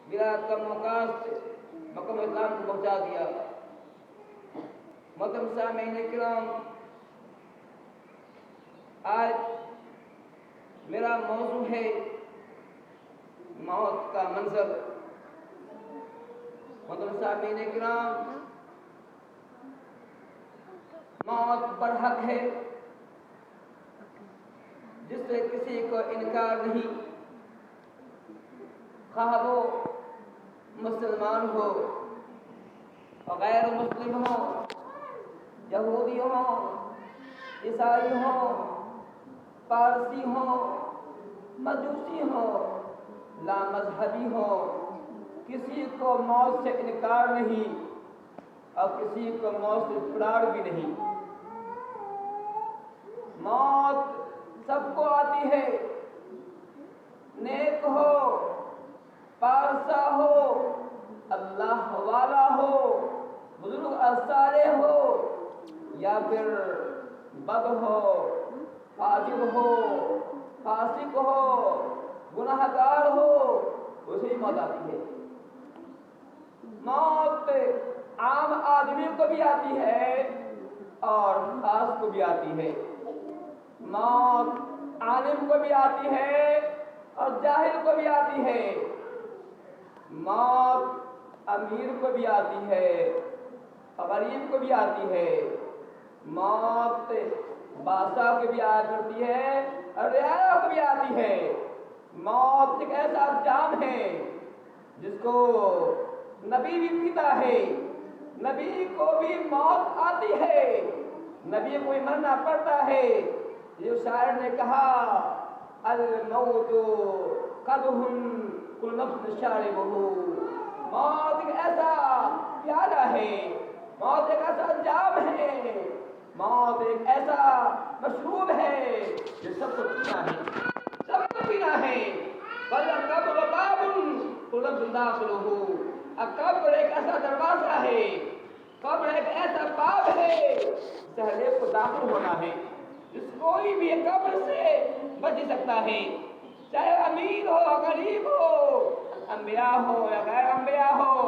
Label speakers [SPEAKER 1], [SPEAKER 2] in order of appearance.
[SPEAKER 1] بلا کم اوقات سے مقام اسلام کو پہنچا دیا۔ محترم سامعین کرام، آج میرا موضوع ہے موت کا منظر۔ محترم سامعین کرام، موت برحق ہے جس سے کسی کو انکار نہیں، خواہ وہ مسلمان ہو اور غیر مسلم ہو، یہودی ہو، عیسائی ہو، پارسی ہو، مجوسی ہو، لامذہبی ہو، کسی کو موت سے انکار نہیں اور کسی کو موت سے فرار بھی نہیں۔ موت سب کو آتی ہے، نیک ہو، پارسا ہو، اللہ والا ہو، بزرگ صالح ہو، یا پھر بد ہو، فاجر ہو، فاسق ہو، گناہ گار ہو، اسے موت آتی ہے۔ موت عام آدمی کو بھی آتی ہے اور خاص کو بھی آتی ہے۔ موت عالم کو بھی آتی ہے اور جاہل کو بھی آتی ہے۔ موت امیر کو بھی آتی ہے اور غریب کو بھی آتی ہے۔ موت بادشاہ کو بھی آیا کرتی ہے اور رعایا کو بھی آتی ہے۔ موت ایک ایسا جام ہے جس کو نبی بھی پیتا ہے، نبی کو بھی موت آتی ہے، نبی کو بھی مرنا پڑتا ہے۔ جو شاعر نے کہا الموت قدح کل نفس شاربہ، موت ایک ایسا پیالہ ہے، موت ایک ایسا جام ہے، موت ایک ایسا مشروب ہے جو سب کو پینا ہے، سب کو پینا ہے۔ وَالْقَبْرُ بَابٌ قُلُوبٌ دَاخِلُهُ، قبر ایک ایسا دروازہ ہے، قبر ایک ایسا باب ہے جس سے ہر ایک کو داخل ہونا ہے، جس کوئی بھی قبر سے بچ سکتا ہے، چاہے امیر ہو، غریب ہو، انبیاء ہو یا غیر انبیاء ہو،